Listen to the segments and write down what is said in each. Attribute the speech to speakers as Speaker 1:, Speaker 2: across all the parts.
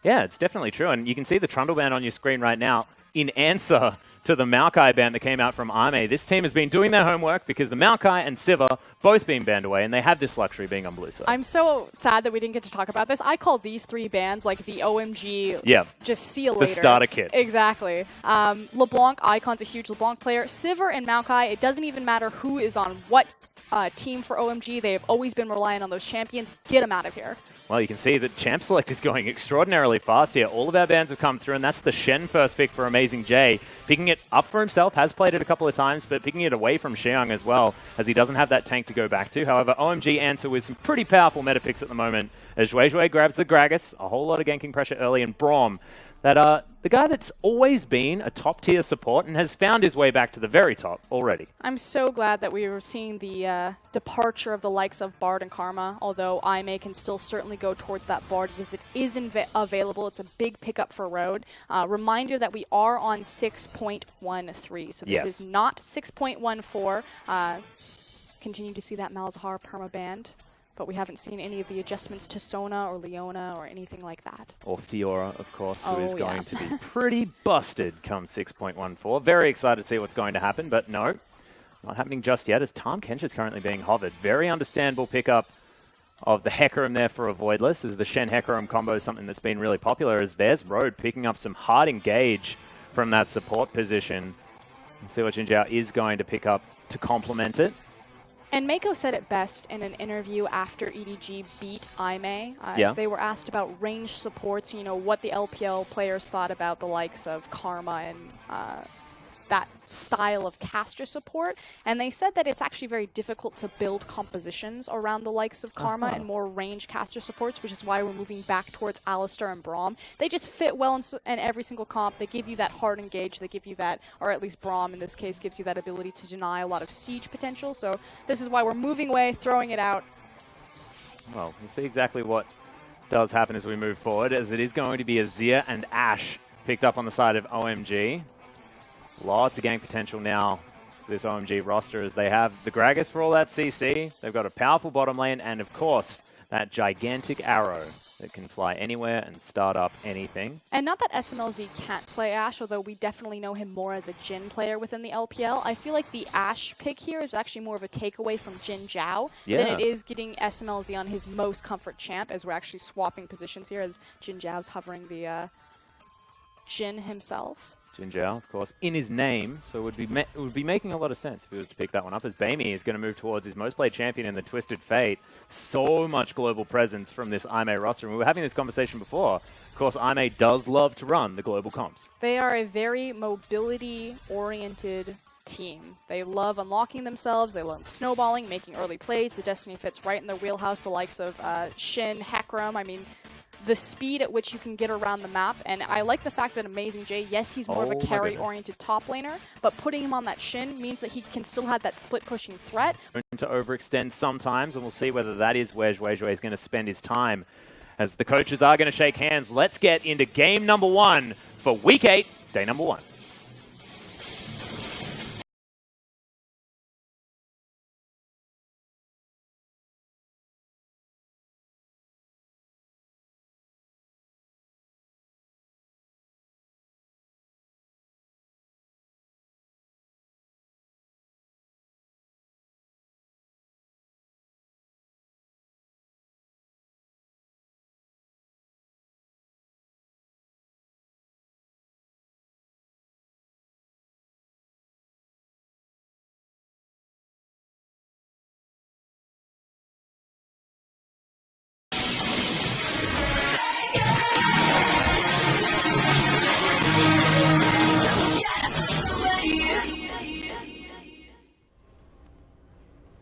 Speaker 1: Yeah, it's definitely true. And you can see the Trundle band on your screen right now in answer to the Maokai ban that came out from Ame. This team has been doing their homework because the Maokai and Sivir both being banned away, and they have this luxury being on blue side.
Speaker 2: I'm so sad that we didn't get to talk about this. I call these three bans like the OMG, just see you later.
Speaker 1: The starter kit.
Speaker 2: Exactly. LeBlanc, Icon's a huge LeBlanc player. Sivir and Maokai, it doesn't even matter who is on what team for OMG. They have always been relying on those champions. Get them out of here.
Speaker 1: Well, you can see that Champ Select is going extraordinarily fast here. All of our bans have come through, and that's the Shen first pick for Amazing J. Picking it up for himself, has played it a couple of times, but picking it away from Xiang as well, as he doesn't have that tank to go back to. However, OMG answer with some pretty powerful meta picks at the moment, as Zhuizhui grabs the Gragas, a whole lot of ganking pressure early, and Braum, that the guy that's always been a top-tier support and has found his way back to the very top already.
Speaker 2: I'm so glad that we were seeing the departure of the likes of Bard and Karma, although Ime can still certainly go towards that Bard because it is available. It's a big pickup for Road. Reminder that we are on 6.13, so this is not 6.14. Continue to see that Malzahar perma-banned, but we haven't seen any of the adjustments to Sona or Leona or anything like that.
Speaker 1: Or Fiora, of course, who is going to be pretty busted come 6.14. Very excited to see what's going to happen, but no, not happening just yet as Tahm Kench is currently being hovered. Very understandable pickup of the Hecarim there for a Voidless, as the Shen Hecarim combo is something that's been really popular, as there's Road picking up some hard engage from that support position. We'll see what Jin Zhao is going to pick up to complement it.
Speaker 2: And Mako said it best in an interview after EDG beat Ime. They were asked about range supports, you know, what the LPL players thought about the likes of Karma and that style of caster support. And they said that it's actually very difficult to build compositions around the likes of Karma and more range caster supports, which is why we're moving back towards Alistar and Braum. They just fit well in every single comp. They give you that hard engage. They give you that, or at least Braum in this case, gives you that ability to deny a lot of siege potential. So this is why we're moving away, throwing it out.
Speaker 1: Well, we'll see exactly what does happen as we move forward, as it is going to be Azir and Ashe picked up on the side of OMG. Lots of gank potential now for this OMG roster, as they have the Gragas for all that CC. They've got a powerful bottom lane and, of course, that gigantic arrow that can fly anywhere and start up anything.
Speaker 2: And not that SMLZ can't play Ashe, although we definitely know him more as a Jhin player within the LPL. I feel like the Ashe pick here is actually more of a takeaway from Jin Zhao than it is getting SMLZ on his most comfort champ, as we're actually swapping positions here, as Jin Zhao's hovering the Jhin himself.
Speaker 1: Jin Zhao, of course, in his name, so it would be making a lot of sense if he was to pick that one up, as Baimi is going to move towards his most played champion in the Twisted Fate. So much global presence from this Ime roster, and we were having this conversation before. Of course, Ime does love to run the global comps.
Speaker 2: They are a very mobility-oriented team. They love unlocking themselves, they love snowballing, making early plays. The Destiny fits right in their wheelhouse, the likes of Shin, Hecarim. I mean, the speed at which you can get around the map. And I like the fact that Amazing J, yes, he's more of a carry-oriented top laner, but putting him on that Shin means that he can still have that split-pushing threat.
Speaker 1: To overextend sometimes, and we'll see whether that is where Zhuizhui is going to spend his time, as the coaches are going to shake hands. Let's get into game number 1 for Week 8, day number 1.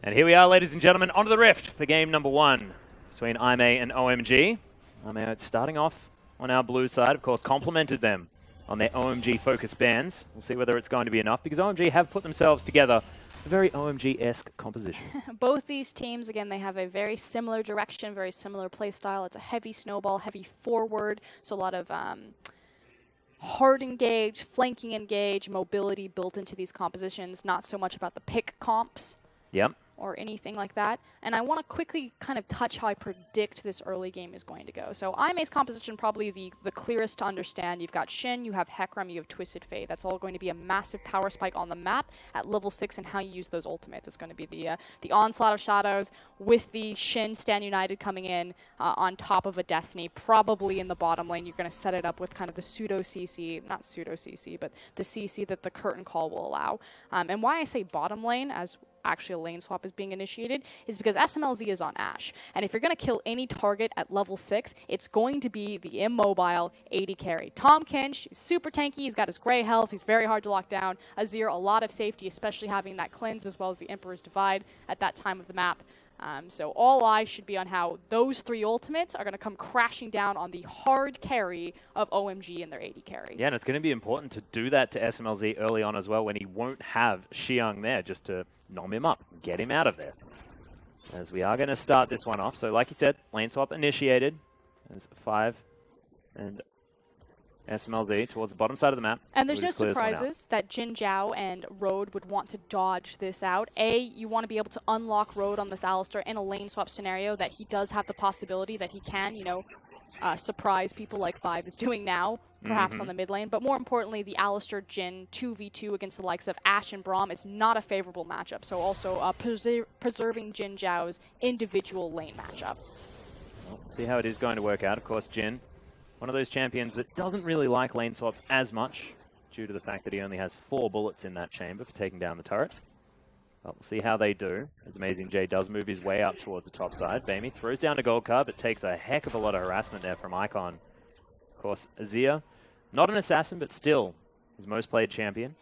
Speaker 1: And here we are, ladies and gentlemen, onto the Rift for game number 1 between Ime and OMG. Ime starting off on our blue side, of course, complimented them on their OMG-focused bans. We'll see whether it's going to be enough, because OMG have put themselves together a very OMG-esque composition. Both
Speaker 2: these teams, again, they have a very similar direction, very similar play style. It's a heavy snowball, heavy forward, so a lot of hard engage, flanking engage, mobility built into these compositions, not so much about the pick comps.
Speaker 1: Yep.
Speaker 2: or anything like that. And I want to quickly kind of touch how I predict this early game is going to go. So IMA's composition probably the clearest to understand. You've got Shin, you have Hecarim, you have Twisted Fate. That's all going to be a massive power spike on the map at level 6, and how you use those ultimates. It's going to be the Onslaught of Shadows with the Shin Stand United coming in on top of a Destiny, probably in the bottom lane. You're going to set it up with kind of the pseudo CC, not pseudo CC, but the CC that the curtain call will allow. And why I say bottom lane, as actually a lane swap is being initiated, is because SMLZ is on Ashe. And if you're going to kill any target at level 6, it's going to be the immobile AD carry. Tahm Kench is super tanky. He's got his gray health. He's very hard to lock down. Azir, a lot of safety, especially having that cleanse as well as the Emperor's Divide at that time of the map. So all eyes should be on how those 3 ultimates are going to come crashing down on the hard carry of OMG and their AD carry.
Speaker 1: Yeah, and it's going to be important to do that to SMLZ early on as well, when he won't have Xiang there, just to nom him up, get him out of there. As we are going to start this one off. So like you said, lane swap initiated. There's 5 and SMLZ towards the bottom side of the map.
Speaker 2: And there's no surprises that Jin Zhao and Road would want to dodge this out. You want to be able to unlock Road on this Alistar in a lane swap scenario that he does have the possibility that he can, you know, surprise people like 5 is doing now, perhaps on the mid lane. But more importantly, the Alistar Jin 2v2 against the likes of Ashe and Braum is not a favorable matchup. So also preserving Jin Zhao's individual lane matchup.
Speaker 1: Well, see how it is going to work out. Of course, Jin, one of those champions that doesn't really like lane swaps as much, due to the fact that he only has 4 bullets in that chamber for taking down the turret. But we'll see how they do, as Amazing J does move his way up towards the top side. Bamey throws down a gold card, but takes a heck of a lot of harassment there from Icon. Of course, Azir, not an assassin, but still his most played champion.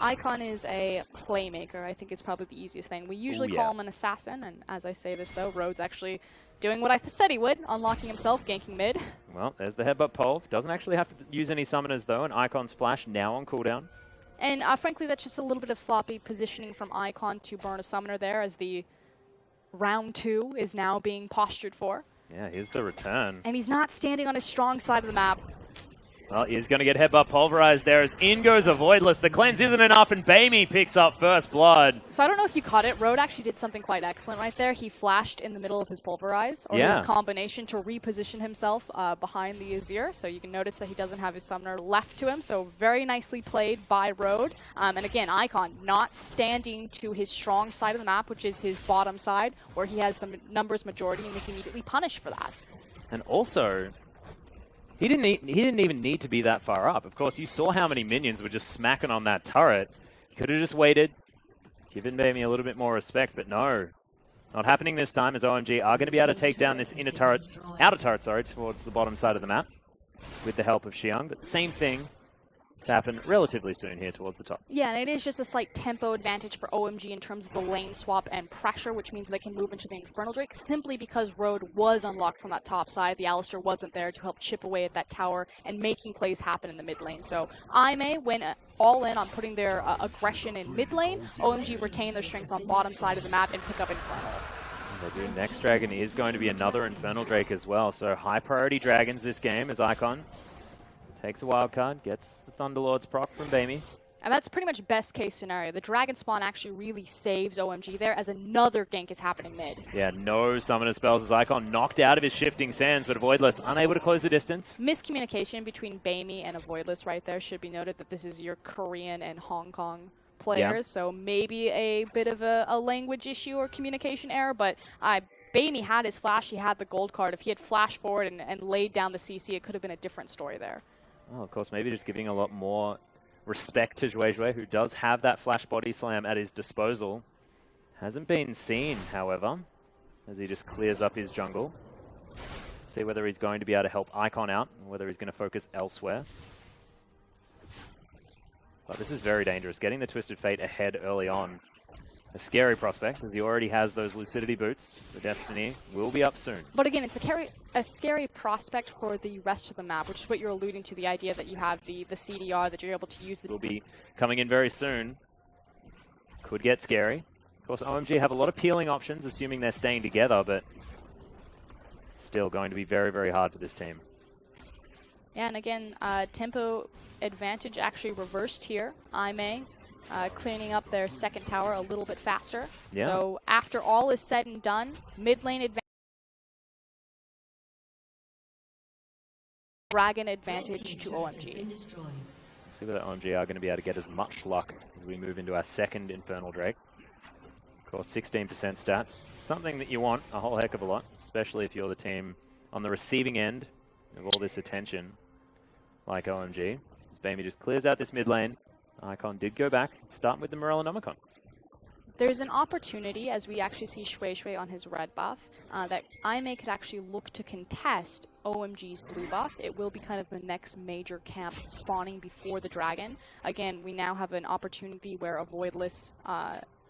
Speaker 2: Icon is a playmaker. I think it's probably the easiest thing. We usually call him an assassin, and as I say this though, Rhodes actually doing what I said he would, unlocking himself, ganking mid.
Speaker 1: Well, there's the headbutt pole. Doesn't actually have to use any summoners though, and Icon's flash now on cooldown.
Speaker 2: And frankly, that's just a little bit of sloppy positioning from Icon to burn a summoner there, as the round 2 is now being postured for.
Speaker 1: Yeah, here's the return.
Speaker 2: And he's not standing on his strong side of the map.
Speaker 1: Well, he's going to get headbutt pulverized there as in goes a Voidless. The cleanse isn't enough, and Bamey picks up first blood.
Speaker 2: So I don't know if you caught it. Road actually did something quite excellent right there. He flashed in the middle of his pulverize, or his combination, to reposition himself behind the Azir. So you can notice that he doesn't have his summoner left to him. So very nicely played by Road. And again, Icon not standing to his strong side of the map, which is his bottom side, where he has the numbers majority, and is immediately punished for that.
Speaker 1: And also, he didn't even need to be that far up. Of course, you saw how many minions were just smacking on that turret. He could have just waited, given Bamey a little bit more respect, but no. Not happening this time, as OMG are going to be able to take down this outer turret, towards the bottom side of the map with the help of Xiang. But same thing to happen relatively soon here towards the top.
Speaker 2: Yeah, and it is just a slight tempo advantage for OMG in terms of the lane swap and pressure, which means they can move into the Infernal Drake simply because Road was unlocked from that top side. The Alistar wasn't there to help chip away at that tower and making plays happen in the mid lane. So IMA went all in on putting their aggression in mid lane. OMG retain their strength on bottom side of the map and pick up Infernal.
Speaker 1: They do. Next dragon is going to be another Infernal Drake as well. So high priority dragons this game as Icon takes a wild card, gets the Thunderlord's proc from Bamey.
Speaker 2: And that's pretty much best case scenario. The Dragon Spawn actually really saves OMG there, as another gank is happening mid.
Speaker 1: Yeah, no summoner spells as Icon knocked out of his Shifting Sands, but Voidless unable to close the distance.
Speaker 2: Miscommunication between Bamey and a Voidless right there. Should be noted that this is your Korean and Hong Kong players, so maybe a bit of a language issue or communication error, but Bamey had his flash, he had the gold card. If he had flashed forward and laid down the CC, it could have been a different story there.
Speaker 1: Oh, of course, maybe just giving a lot more respect to Zhuezhui, who does have that flash body slam at his disposal. Hasn't been seen, however, as he just clears up his jungle. See whether he's going to be able to help Icon out, and whether he's going to focus elsewhere. But this is very dangerous. Getting the Twisted Fate ahead early on. A scary prospect, as he already has those Lucidity boots. The Destiny will be up soon.
Speaker 2: But again, it's a scary prospect for the rest of the map, which is what you're alluding to, the idea that you have the CDR, that you're able to use.
Speaker 1: Will be coming in very soon. Could get scary. Of course, OMG have a lot of peeling options, assuming they're staying together, but still going to be very, very hard for this team.
Speaker 2: Yeah, and again, tempo advantage actually reversed here. IMA cleaning up their second tower a little bit faster.
Speaker 1: Yeah.
Speaker 2: So after all is said and done, mid lane advantage. Dragon advantage to OMG.
Speaker 1: See whether OMG are going to be able to get as much luck as we move into our second Infernal Drake. Of course, 16% stats. Something that you want a whole heck of a lot, especially if you're the team on the receiving end of all this attention, like OMG. As Bamey just clears out this mid lane. Icon did go back, starting with the Morellonomicon.
Speaker 2: There's an opportunity, as we actually see Shui on his red buff, that Aimee could actually look to contest OMG's blue buff. It will be kind of the next major camp spawning before the dragon. Again, we now have an opportunity where a Voidless,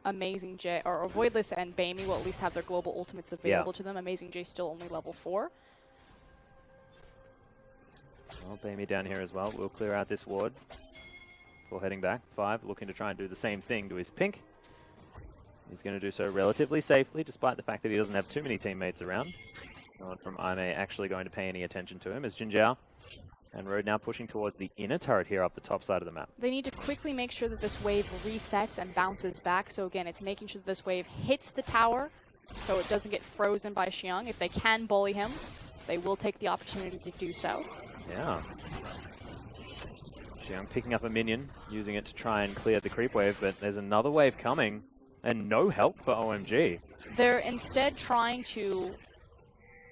Speaker 2: Amazing J, or a Voidless and Bamey will at least have their global ultimates available to them. Amazing J still only level 4.
Speaker 1: Well, Bamey down here as well. We'll clear out this ward before heading back. 5 looking to try and do the same thing to his pink. He's going to do so relatively safely, despite the fact that he doesn't have too many teammates around. Not from Aimee actually going to pay any attention to him, as Jinjiao and Road now pushing towards the inner turret here up the top side of the map.
Speaker 2: They need to quickly make sure that this wave resets and bounces back. So again, it's making sure that this wave hits the tower so it doesn't get frozen by Xiang. If they can bully him, they will take the opportunity to do so.
Speaker 1: Yeah. Xiang picking up a minion, using it to try and clear the creep wave, but there's another wave coming. And no help for OMG.
Speaker 2: They're instead trying to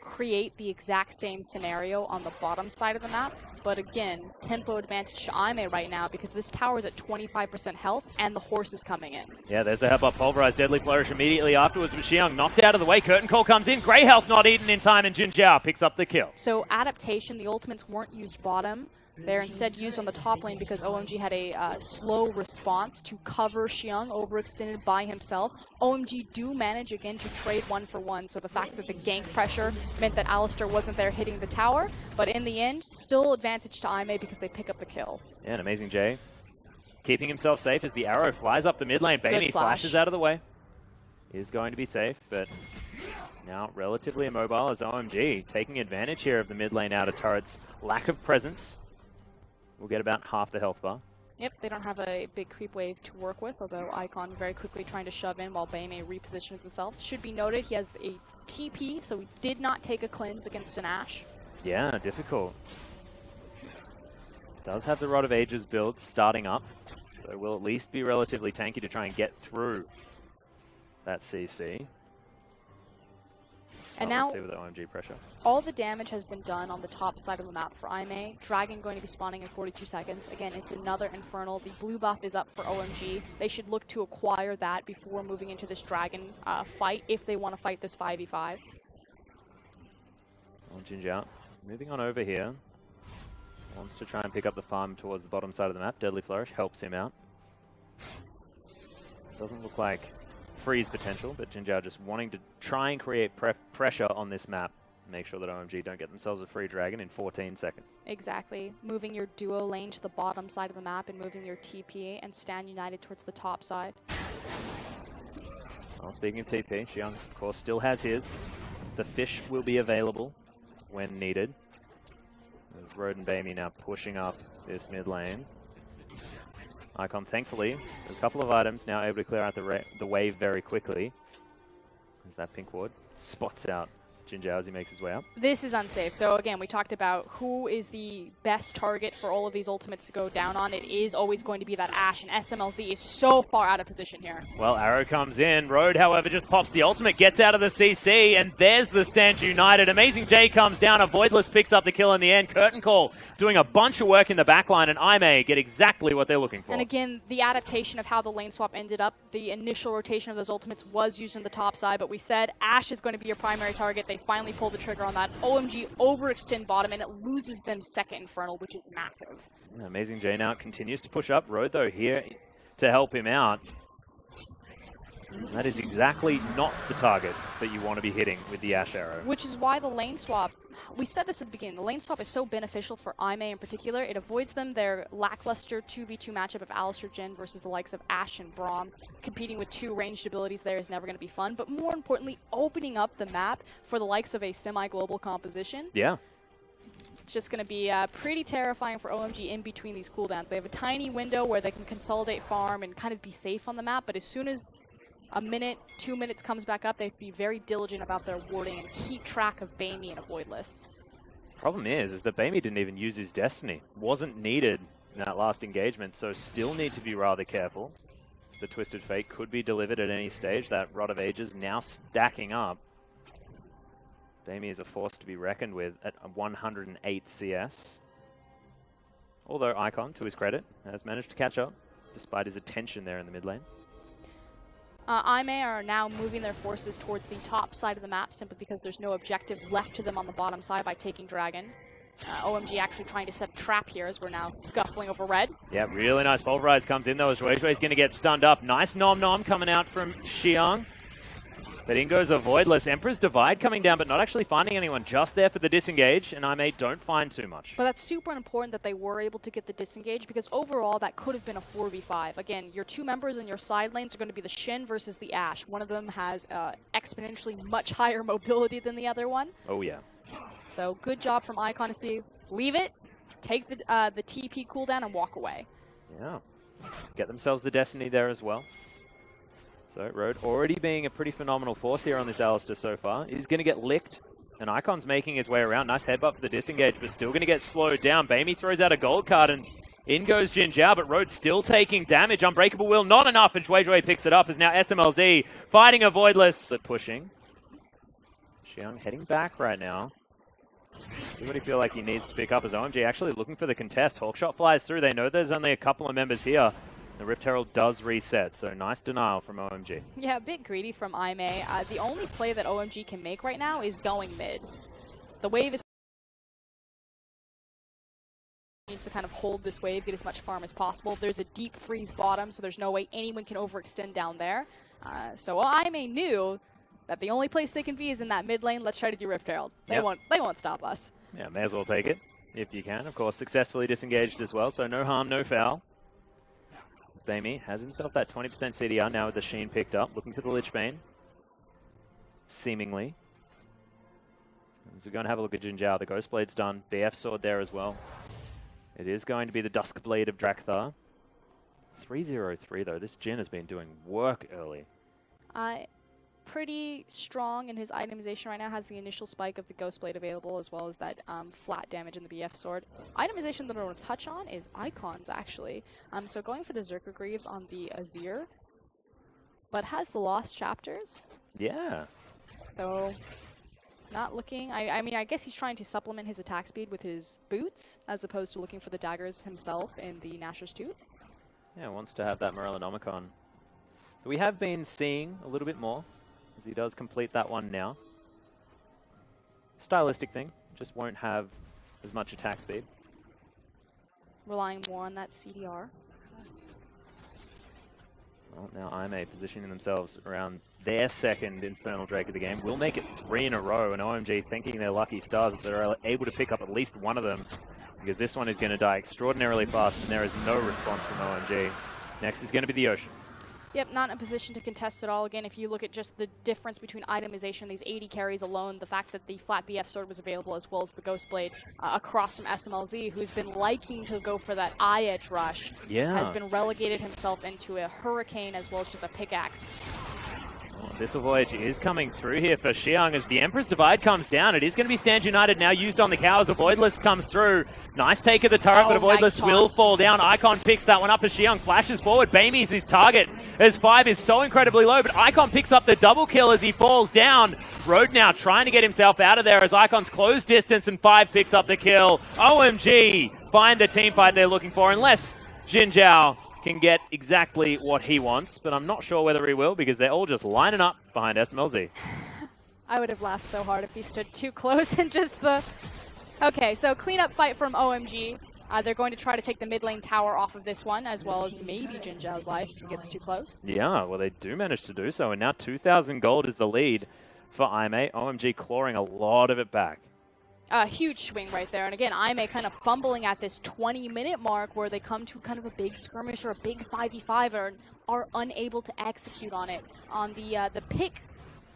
Speaker 2: create the exact same scenario on the bottom side of the map. But again, tempo advantage to Aimee right now because this tower is at 25% health and the horse is coming in.
Speaker 1: Yeah, there's the help up. Pulverized Deadly Flourish immediately afterwards. But Xiang knocked out of the way. Curtain Call comes in. Grey Health not eaten in time and Jinjiao picks up the kill.
Speaker 2: So adaptation, the ultimates weren't used bottom. They're instead used on the top lane because OMG had a slow response to cover Xiang overextended by himself. OMG do manage again to trade 1-for-1, so the fact that the gank pressure meant that Alistar wasn't there hitting the tower, but in the end, still advantage to Aimee because they pick up the kill.
Speaker 1: Yeah, an Amazing J keeping himself safe as the arrow flies up the mid lane. Bamey flashes out of the way. Is going to be safe, but now relatively immobile as OMG taking advantage here of the mid lane outer turret's lack of presence. We'll get about half the health bar.
Speaker 2: Yep, they don't have a big creep wave to work with, although Icon very quickly trying to shove in while Bamey repositions himself. Should be noted, he has a TP, so he did not take a cleanse against an Ashe.
Speaker 1: Yeah, difficult. Does have the Rod of Ages build starting up, so will at least be relatively tanky to try and get through that CC.
Speaker 2: And now,
Speaker 1: see with the OMG pressure.
Speaker 2: All the damage has been done on the top side of the map for Aimee. Dragon going to be spawning in 42 seconds. Again, it's another Infernal. The blue buff is up for OMG. They should look to acquire that before moving into this Dragon fight if they want to fight this 5v5.
Speaker 1: Jinjiao moving on over here. Wants to try and pick up the farm towards the bottom side of the map. Deadly Flourish helps him out. Doesn't look like freeze potential, but Jinjiao just wanting to try and create pressure on this map. Make sure that OMG don't get themselves a free dragon in 14 seconds.
Speaker 2: Exactly. Moving your duo lane to the bottom side of the map and moving your TP and stand united towards the top side.
Speaker 1: Well, speaking of TP, Xiang, of course, still has his. The fish will be available when needed. There's Road and Bamey now pushing up this mid lane. Icon, thankfully, a couple of items now able to clear out the wave very quickly. As that pink ward spots out Jinjiao as he makes his way up.
Speaker 2: This is unsafe. So again, we talked about who is the best target for all of these ultimates to go down on. It is always going to be that Ashe, and SMLZ is so far out of position here.
Speaker 1: Well, arrow comes in. Road, however, just pops the ultimate, gets out of the CC, and there's the Stand United. Amazing J comes down, a Voidless picks up the kill in the end. Curtain Call doing a bunch of work in the backline, and Aimee get exactly what they're looking for.
Speaker 2: And again, the adaptation of how the lane swap ended up, the initial rotation of those ultimates was used on the top side, but we said Ashe is going to be your primary target. They finally pull the trigger on that. OMG overextend bottom, and it loses them second Infernal, which is massive.
Speaker 1: Yeah, Amazing J now continues to push up. Road, though, here to help him out. That is exactly not the target that you want to be hitting with the Ashe arrow.
Speaker 2: Which is why the lane swap, we said this at the beginning, the lane swap is so beneficial for Aimee in particular. It avoids them their lackluster 2v2 matchup of Alistar Jhin versus the likes of Ashe and Braum. Competing with two ranged abilities there is never going to be fun, but more importantly, opening up the map for the likes of a semi-global composition.
Speaker 1: Yeah.
Speaker 2: It's just going to be pretty terrifying for OMG in between these cooldowns. They have a tiny window where they can consolidate farm and kind of be safe on the map, but as soon as a minute, 2 minutes comes back up, they have to be very diligent about their warding and keep track of Baimi and Avoidless.
Speaker 1: Problem is that Baimi didn't even use his Destiny. Wasn't needed in that last engagement, so still need to be rather careful. The Twisted Fate could be delivered at any stage. That Rod of Ages now stacking up. Baimi is a force to be reckoned with at 108 CS. Although Icon, to his credit, has managed to catch up, despite his attention there in the mid lane.
Speaker 2: IMA are now moving their forces towards the top side of the map simply because there's no objective left to them on the bottom side by taking Dragon. OMG actually trying to set a trap here as we're now scuffling over red.
Speaker 1: Yeah, really nice pulverize comes in though as Zhuizhui's going to get stunned up. Nice nom-nom coming out from Xiang. But in goes Avoidless. Emperor's Divide coming down, but not actually finding anyone. Just there for the disengage, and IMA don't find too much.
Speaker 2: But that's super important that they were able to get the disengage, because overall that could have been a 4v5. Again, your two members in your side lanes are going to be the Shen versus the Ashe. One of them has exponentially much higher mobility than the other one.
Speaker 1: Oh yeah.
Speaker 2: So good job from Icon to be leave it, take the TP cooldown, and walk away.
Speaker 1: Yeah. Get themselves the Destiny there as well. So Road already being a pretty phenomenal force here on this Alistar so far. He's going to get licked, and Icon's making his way around. Nice headbutt for the disengage, but still going to get slowed down. Baimi throws out a gold card, and in goes Jin Zhao, but Road still taking damage. Unbreakable Will not enough, and Zhuizhui picks it up as now SMLZ fighting Avoidless, pushing. Xiang heading back right now. See what he feel like he needs to pick up as OMG actually looking for the contest. Hawkshot flies through. They know there's only a couple of members here. The Rift Herald does reset, so nice denial from OMG.
Speaker 2: Yeah, a bit greedy from IMA. The only play that OMG can make right now is going mid. The wave is needs to kind of hold this wave, get as much farm as possible. There's a deep freeze bottom, so there's no way anyone can overextend down there. So IMA knew that the only place they can be is in that mid lane. Let's try to do Rift Herald. They won't stop us.
Speaker 1: Yeah, may as well take it if you can. Of course, successfully disengaged as well, so no harm, no foul. Baimi has himself that 20% CDR now with the Sheen picked up, looking for the Lich Bane. Seemingly. So we're going to have a look at Jin Zhao. The Ghost Blade's done. BF Sword there as well. It is going to be the Dusk Blade of Drakthar. 3-0-3 though. This Jin has been doing work early.
Speaker 2: Pretty strong in his itemization right now. Has the initial spike of the Ghost Blade available, as well as that flat damage in the BF Sword. Itemization that I want to touch on is Icons, actually. So going for the Zerker Greaves on the Azir, but has the Lost Chapters.
Speaker 1: Yeah.
Speaker 2: So not looking... I mean, I guess he's trying to supplement his attack speed with his boots, as opposed to looking for the daggers himself in the Nashor's Tooth.
Speaker 1: Yeah, wants to have that Morellonomicon. We have been seeing a little bit more, as he does complete that one now. Stylistic thing, just won't have as much attack speed.
Speaker 2: Relying more on that CDR.
Speaker 1: Well, now IMA positioning themselves around their second Infernal Drake of the game. Will make it 3 in a row, and OMG thinking they're lucky stars that they're able to pick up at least one of them, because this one is going to die extraordinarily fast, and there is no response from OMG. Next is going to be the Ocean.
Speaker 2: Yep, not in a position to contest at all. Again, if you look at just the difference between itemization, these 80 carries alone, the fact that the flat BF sword was available as well as the Ghost Blade across from SMLZ, who's been liking to go for that eye edge rush, has been relegated himself into a hurricane as well as just a pickaxe.
Speaker 1: This Voyage is coming through here for Xiang as the Emperor's Divide comes down. It is going to be Stand United now used on the cows. Avoidless comes through. Nice take of the turret, but Avoidless will fall down. Icon picks that one up as Xiang flashes forward. Baimi's his target as 5 is so incredibly low, but Icon picks up the double kill as he falls down. Road now trying to get himself out of there as Icon's close distance and 5 picks up the kill. OMG find the team fight they're looking for, unless Jin Zhao can get exactly what he wants, but I'm not sure whether he will because they're all just lining up behind SMLZ.
Speaker 2: I would have laughed so hard if he stood too close and just the... Okay, so cleanup fight from OMG. They're going to try to take the mid lane tower off of this one, as well as maybe Jin Zhao's life if he gets too close.
Speaker 1: Yeah, well, they do manage to do so, and now 2,000 gold is the lead for IMA. OMG clawing a lot of it back.
Speaker 2: A huge swing right there. And again, IMA kind of fumbling at this 20-minute mark where they come to kind of a big skirmish or a big 5v5 and are unable to execute on it. On the pick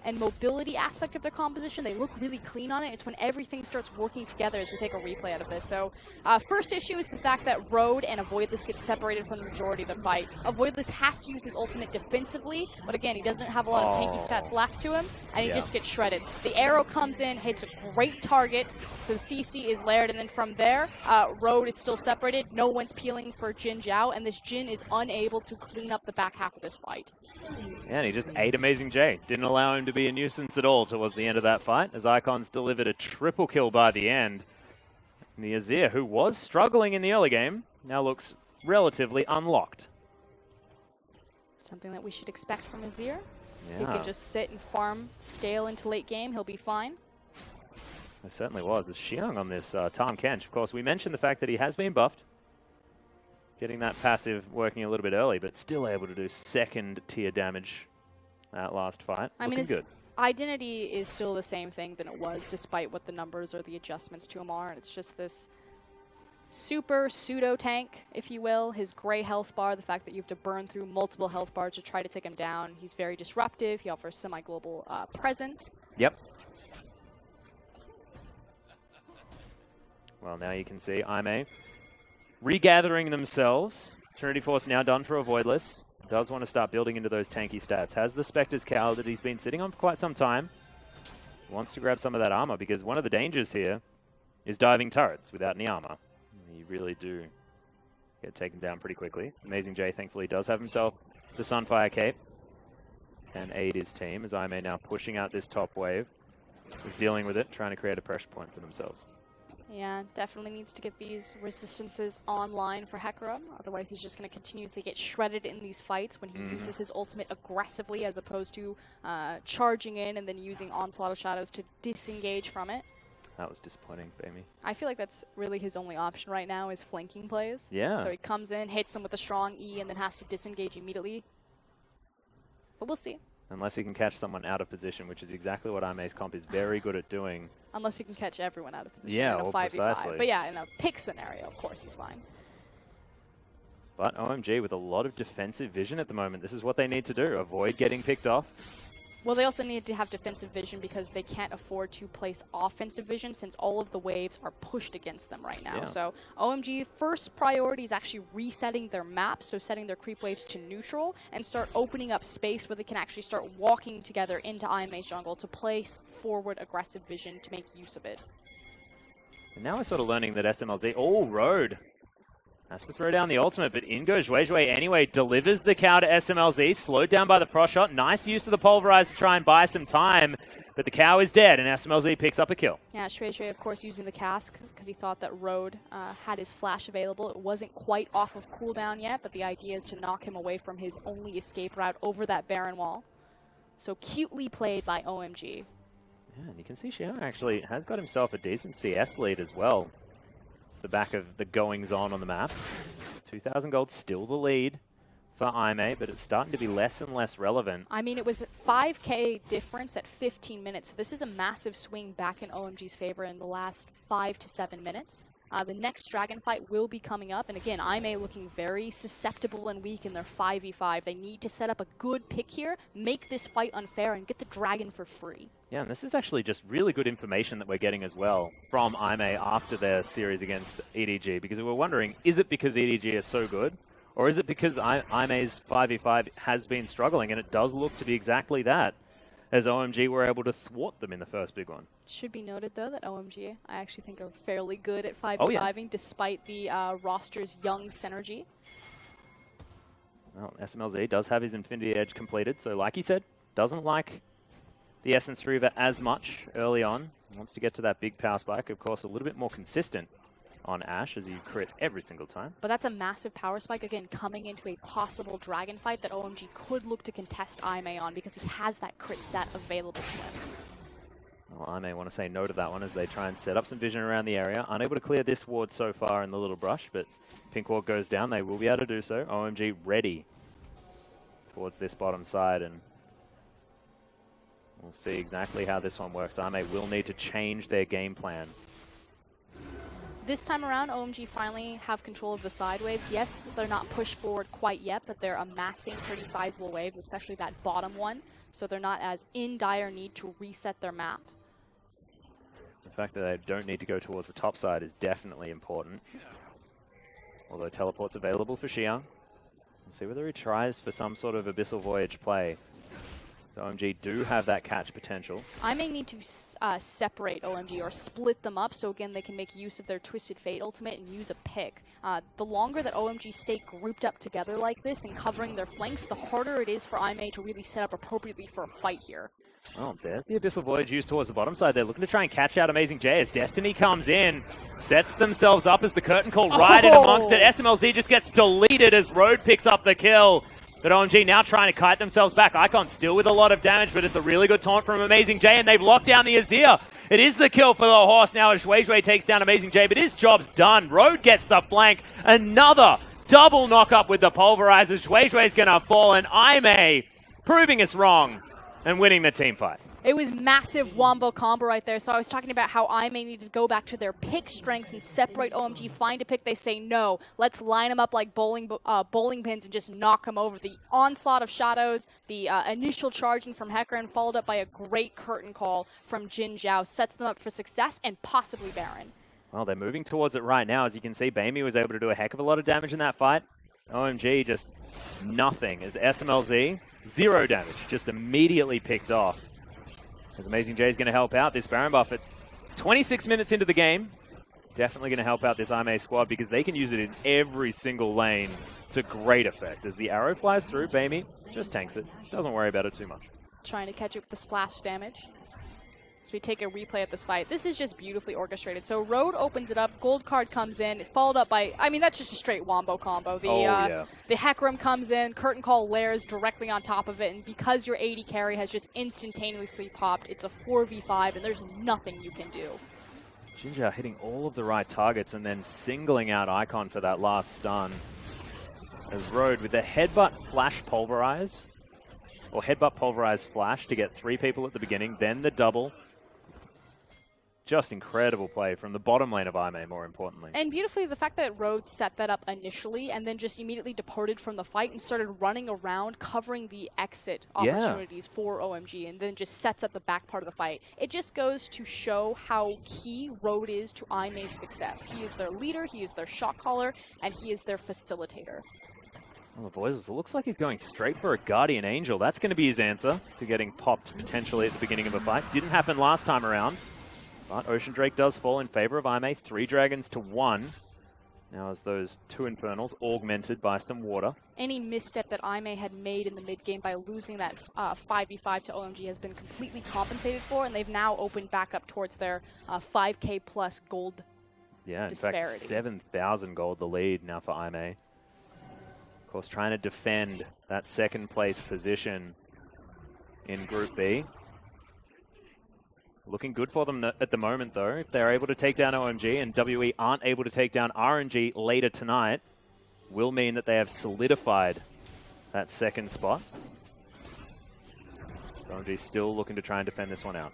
Speaker 2: and mobility aspect of their composition. They look really clean on it. It's when everything starts working together as we take a replay out of this. So first issue is the fact that Road and Avoidless get separated from the majority of the fight. Avoidless has to use his ultimate defensively, but again, he doesn't have a lot of tanky stats left to him, and he just gets shredded. The arrow comes in, hits a great target, so CC is layered, and then from there, Road is still separated. No one's peeling for Jin Zhao, and this Jin is unable to clean up the back half of this fight.
Speaker 1: Yeah, and he just ate Amazing J. Didn't allow him to be a nuisance at all towards the end of that fight, as Icons delivered a triple kill by the end. And the Azir, who was struggling in the early game, now looks relatively unlocked.
Speaker 2: Something that we should expect from Azir. He can just sit and farm, scale into late game, he'll be fine.
Speaker 1: It certainly was. As Xiang on this Tahm Kench, of course, we mentioned the fact that he has been buffed. Getting that passive working a little bit early, but still able to do second tier damage that last fight.
Speaker 2: I mean,
Speaker 1: good.
Speaker 2: Identity is still the same thing than it was, despite what the numbers or the adjustments to him are. And it's just this super pseudo tank, if you will. His gray health bar, the fact that you have to burn through multiple health bars to try to take him down. He's very disruptive. He offers semi-global presence.
Speaker 1: Yep. Well, now you can see Aimee regathering themselves. Trinity Force now done for a Voidless. Does want to start building into those tanky stats. Has the Spectre's Cowl that he's been sitting on for quite some time. Wants to grab some of that armor, because one of the dangers here is diving turrets without any armor. You really do get taken down pretty quickly. Amazing J, thankfully, does have himself the Sunfire Cape. Can aid his team, as Aimee now pushing out this top wave. Is dealing with it, trying to create a pressure point for themselves.
Speaker 2: Yeah, definitely needs to get these resistances online for Hecarim. Otherwise, he's just going to continuously get shredded in these fights when he uses his ultimate aggressively, as opposed to charging in and then using Onslaught of Shadows to disengage from it.
Speaker 1: That was disappointing, Bamey.
Speaker 2: I feel like that's really his only option right now is flanking plays.
Speaker 1: Yeah.
Speaker 2: So he comes in, hits them with a strong E, and then has to disengage immediately. But we'll see.
Speaker 1: Unless he can catch someone out of position, which is exactly what Aimee's comp is very good at doing.
Speaker 2: Unless he can catch everyone out of position
Speaker 1: in
Speaker 2: a 5v5.
Speaker 1: Precisely.
Speaker 2: But yeah, in a pick scenario, of course he's fine.
Speaker 1: But OMG with a lot of defensive vision at the moment. This is what they need to do. Avoid getting picked off.
Speaker 2: Well, they also need to have defensive vision because they can't afford to place offensive vision since all of the waves are pushed against them right now.
Speaker 1: Yeah.
Speaker 2: So OMG, first priority is actually resetting their map, so setting their creep waves to neutral, and start opening up space where they can actually start walking together into Aimee's jungle to place forward aggressive vision to make use of it.
Speaker 1: And now we're sort of learning that SMLZ, Road. Has to throw down the ultimate, but in goes Zhuizhui anyway. Delivers the cow to SMLZ, slowed down by the frost shot. Nice use of the pulverize to try and buy some time, but the cow is dead, and SMLZ picks up a kill.
Speaker 2: Yeah, Zhuizhui, of course, using the cask because he thought that Road had his flash available. It wasn't quite off of cooldown yet, but the idea is to knock him away from his only escape route over that Baron wall. So cutely played by OMG.
Speaker 1: Yeah, and you can see Xiao actually has got himself a decent CS lead as well. The back of the goings-on on the map. 2,000 gold, still the lead for Aimee, but it's starting to be less and less relevant.
Speaker 2: I mean, it was 5k difference at 15 minutes. This is a massive swing back in OMG's favor in the last 5 to 7 minutes. The next dragon fight will be coming up, and again, Aimee looking very susceptible and weak in their 5v5. They need to set up a good pick here, make this fight unfair, and get the dragon for free.
Speaker 1: Yeah, and this is actually just really good information that we're getting as well from Aimee after their series against EDG, because we were wondering, is it because EDG is so good, or is it because Aimee's 5v5 has been struggling, and it does look to be exactly that, as OMG were able to thwart them in the first big one.
Speaker 2: Should be noted, though, that OMG, I actually think, are fairly good at 5v5ing, despite the roster's young synergy.
Speaker 1: Well, SMLZ does have his Infinity Edge completed, so like he said, doesn't like the Essence Reaver as much early on. Wants to get to that big power spike. Of course, a little bit more consistent on Ashe as you crit every single time.
Speaker 2: But that's a massive power spike, again, coming into a possible dragon fight that OMG could look to contest Aimee on because he has that crit stat available to him.
Speaker 1: Well, Aimee want to say no to that one as they try and set up some vision around the area. Unable to clear this ward so far in the little brush, but pink ward goes down. They will be able to do so. OMG ready towards this bottom side, and we'll see exactly how this one works. Aimee will need to change their game plan.
Speaker 2: This time around, OMG finally have control of the side waves. Yes, they're not pushed forward quite yet, but they're amassing pretty sizable waves, especially that bottom one. So they're not as in dire need to reset their map.
Speaker 1: The fact that they don't need to go towards the top side is definitely important. Although teleport's available for Xiang. We'll see whether he tries for some sort of Abyssal Voyage play. So OMG do have that catch potential.
Speaker 2: I may need to separate OMG or split them up so again they can make use of their Twisted Fate ultimate and use a pick. The longer that OMG stay grouped up together like this and covering their flanks, the harder it is for IMA to really set up appropriately for a fight here.
Speaker 1: Oh, there's the Abyssal Voyage used towards the bottom side. They're looking to try and catch out Amazing J as Destiny comes in, sets themselves up as the curtain call right in amongst it. SMLZ just gets deleted as Road picks up the kill. But OMG now trying to kite themselves back. Icon still with a lot of damage, but it's a really good taunt from Amazing J, and they've locked down the Azir. It is the kill for the horse now as Shui takes down Amazing J, but his job's done. Road gets the flank. Another double knock-up with the Pulverizer. Shui's going to fall, and Aime proving us wrong and winning the team fight.
Speaker 2: It was massive wombo combo right there. So I was talking about how I may need to go back to their pick strengths and separate OMG, find a pick. They say no. Let's line them up like bowling pins and just knock them over. The onslaught of Shadows, the initial charging from Hecarim, followed up by a great curtain call from Jin Zhao, sets them up for success and possibly Baron.
Speaker 1: Well, they're moving towards it right now. As you can see, Bamey was able to do a heck of a lot of damage in that fight. OMG just nothing as SMLZ, 0 damage, just immediately picked off. As Amazing J is going to help out this Baron buff at 26 minutes into the game. Definitely going to help out this IMA squad because they can use it in every single lane to great effect. As the arrow flies through, Bamey just tanks it. Doesn't worry about it too much.
Speaker 2: Trying to catch it with the splash damage. So we take a replay of this fight. This is just beautifully orchestrated. So Road opens it up, gold card comes in, followed up by, I mean, that's just a straight wombo combo. The Hecarim comes in, curtain call layers directly on top of it, and because your AD carry has just instantaneously popped, it's a 4v5, and there's nothing you can do.
Speaker 1: Jinja hitting all of the right targets and then singling out Icon for that last stun. As Road with the headbutt flash pulverize, or headbutt pulverize flash to get 3 people at the beginning, then the double. Just incredible play from the bottom lane of IMA, more importantly.
Speaker 2: And beautifully, the fact that Rhodes set that up initially and then just immediately departed from the fight and started running around, covering the exit opportunities for OMG, and then just sets up the back part of the fight. It just goes to show how key Road is to IMA's success. He is their leader, he is their shot caller, and he is their facilitator.
Speaker 1: Well, the boys, it looks like he's going straight for a Guardian Angel. That's going to be his answer to getting popped potentially at the beginning of a fight. Didn't happen last time around. But Ocean Drake does fall in favor of IMA. 3 dragons to 1. Now as those 2 Infernals augmented by some water.
Speaker 2: Any misstep that IMA had made in the mid-game by losing that 5v5 to OMG has been completely compensated for, and they've now opened back up towards their 5k plus gold disparity.
Speaker 1: Fact, 7,000 gold the lead now for IMA. Of course, trying to defend that second place position in Group B. Looking good for them at the moment, though. If they're able to take down OMG and WE aren't able to take down RNG later tonight, will mean that they have solidified that second spot. OMG still looking to try and defend this one out.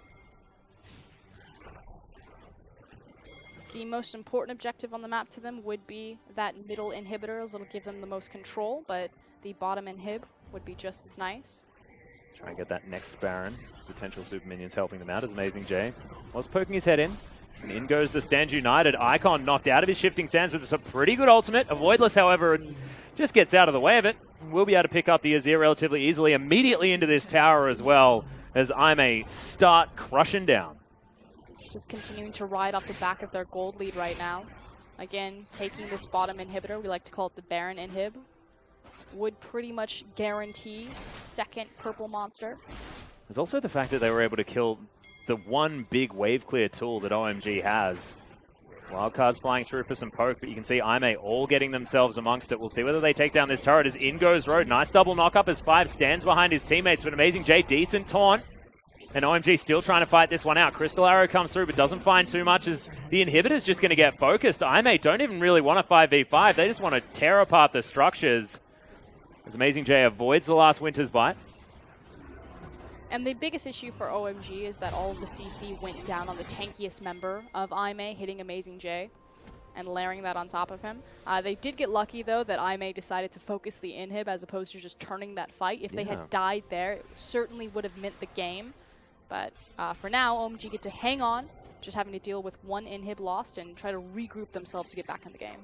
Speaker 2: The most important objective on the map to them would be that middle inhibitor, as it'll give them the most control, but the bottom inhib would be just as nice.
Speaker 1: Try and get that next Baron. Potential super minions helping them out as Amazing J was poking his head in. And in goes the Stand United. Icon knocked out of his Shifting Sands, but it's a pretty good ultimate. Avoidless, however, just gets out of the way of it. We'll be able to pick up the Azir relatively easily, immediately into this tower as well, as IMA start crushing down.
Speaker 2: Just continuing to ride off the back of their gold lead right now. Again, taking this bottom inhibitor, we like to call it the Baron inhib, would pretty much guarantee second purple monster.
Speaker 1: There's also the fact that they were able to kill the one big wave clear tool that OMG has. Wildcards flying through for some poke, but you can see IMA all getting themselves amongst it. We'll see whether they take down this turret as in goes Road. Nice double knock-up as 5 stands behind his teammates, but Amazing J, decent taunt. And OMG still trying to fight this one out. Crystal Arrow comes through, but doesn't find too much as the inhibitor's just going to get focused. IMA don't even really want a 5v5. They just want to tear apart the structures. As Amazing J avoids the last Winter's Bite.
Speaker 2: And the biggest issue for OMG is that all of the CC went down on the tankiest member of IMA, hitting Amazing J. and layering that on top of him. They did get lucky, though, that IMA decided to focus the inhib as opposed to just turning that fight. If they had died there, it certainly would have meant the game. But for now, OMG get to hang on, just having to deal with one inhib lost and try to regroup themselves to get back in the game.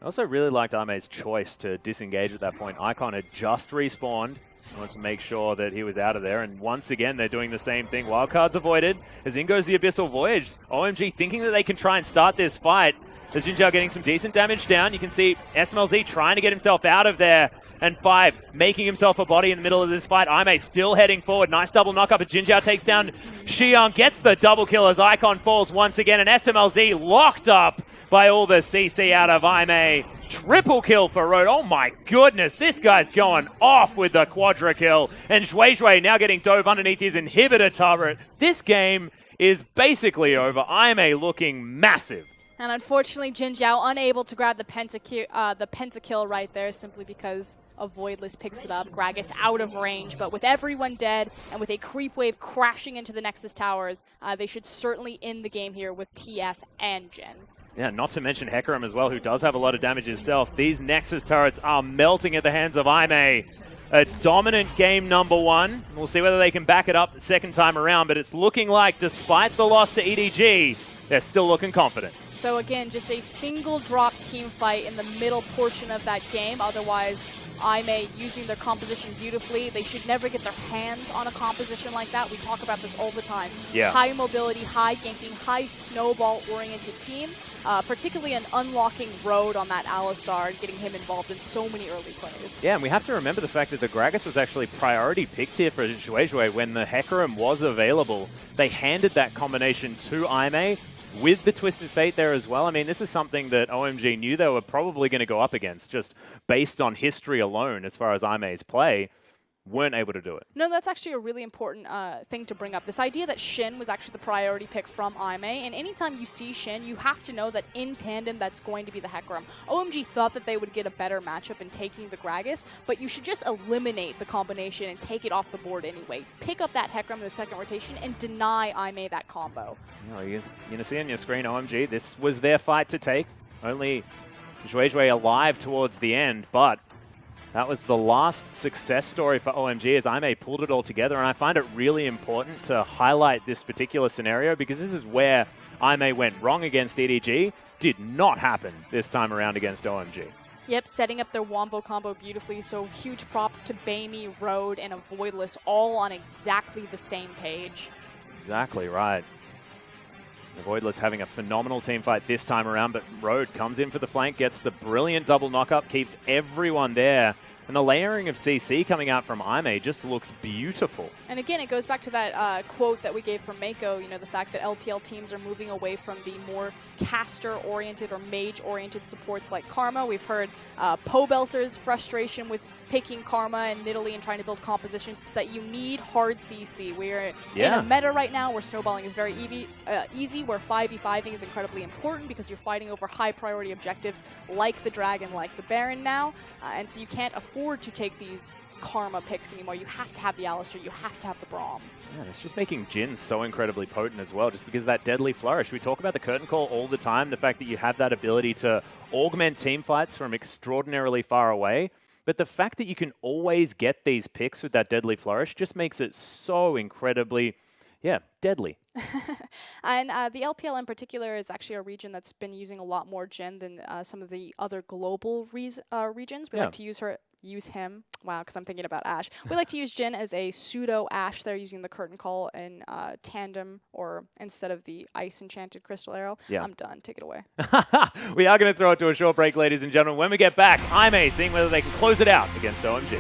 Speaker 1: I also really liked IMA's choice to disengage at that point. Icon had just respawned. I wanted to make sure that he was out of there. And once again, they're doing the same thing. Wildcards avoided. As in goes the Abyssal Voyage. OMG thinking that they can try and start this fight. As Jin Zhao getting some decent damage down. You can see SMLZ trying to get himself out of there. And 5 making himself a body in the middle of this fight. Aime still heading forward. Nice double knock up. Jin Zhao takes down Xiang. Gets the double kill as Icon falls once again. And SMLZ locked up by all the CC out of Aime. Triple kill for Road. Oh my goodness, this guy's going off with the quadra kill. And Zhuizhui now getting dove underneath his inhibitor turret. This game is basically over. Aime looking massive.
Speaker 2: And unfortunately, Jin Zhao unable to grab the pentakill right there simply because a Voidless picks it up. Gragas out of range, but with everyone dead and with a creep wave crashing into the Nexus towers, they should certainly end the game here with TF and Jin.
Speaker 1: Yeah, not to mention Hecarim as well, who does have a lot of damage himself. These Nexus turrets are melting at the hands of Aime. A dominant game number 1. We'll see whether they can back it up the second time around, but it's looking like, despite the loss to EDG, they're still looking confident.
Speaker 2: So again, just a single drop team fight in the middle portion of that game. Otherwise, Aime using their composition beautifully. They should never get their hands on a composition like that. We talk about this all the time.
Speaker 1: Yeah.
Speaker 2: High mobility, high ganking, high snowball-oriented team. Particularly an unlocking Road on that Alistar and getting him involved in so many early plays.
Speaker 1: Yeah, and we have to remember the fact that the Gragas was actually priority picked here for Zhuizhui when the Hecarim was available. They handed that combination to Aime with the Twisted Fate there as well. I mean, this is something that OMG knew they were probably going to go up against, just based on history alone as far as Aime's play. Weren't able to do it.
Speaker 2: No, that's actually a really important thing to bring up. This idea that Shin was actually the priority pick from Aime, and anytime you see Shin, you have to know that in tandem that's going to be the Hecarim. OMG thought that they would get a better matchup in taking the Gragas, but you should just eliminate the combination and take it off the board anyway. Pick up that Hecarim in the second rotation and deny Aime that combo.
Speaker 1: You're going to see on your screen, OMG, this was their fight to take. Only Zhuizhui alive towards the end, but that was the last success story for OMG as Aime pulled it all together, and I find it really important to highlight this particular scenario because this is where Aime went wrong against EDG. Did not happen this time around against OMG.
Speaker 2: Yep, setting up their wombo combo beautifully, so huge props to Baimi, Road, and a Voidless all on exactly the same page.
Speaker 1: Exactly right. The Voidless having a phenomenal team fight this time around, but Road comes in for the flank, gets the brilliant double knock-up, keeps everyone there. And the layering of CC coming out from Aime just looks beautiful. And
Speaker 2: again, it goes back to that quote that we gave from Mako, you know, the fact that LPL teams are moving away from the more caster-oriented or mage-oriented supports like Karma. We've heard Pobelter's frustration with picking Karma and Nidalee and trying to build compositions. It's that you need hard CC. We're in a meta right now where snowballing is very easy, where 5v5ing is incredibly important because you're fighting over high-priority objectives like the Dragon, like the Baron now, and so you can't afford to take these Karma picks anymore. You have to have the Alistar, you have to have the Braum.
Speaker 1: Yeah, it's just making Jin so incredibly potent as well, just because of that deadly flourish. We talk about the curtain call all the time, the fact that you have that ability to augment team fights from extraordinarily far away. But the fact that you can always get these picks with that deadly flourish just makes it so incredibly, deadly.
Speaker 2: And the LPL in particular is actually a region that's been using a lot more Jin than some of the other global regions. We like to use him. Wow, because I'm thinking about Ashe. We like to use Jin as a pseudo Ashe there, using the curtain call in tandem or instead of the ice enchanted crystal arrow.
Speaker 1: Yeah.
Speaker 2: I'm done. Take it away.
Speaker 1: We are going to throw it to a short break, ladies and gentlemen. When we get back, Aime seeing whether they can close it out against OMG.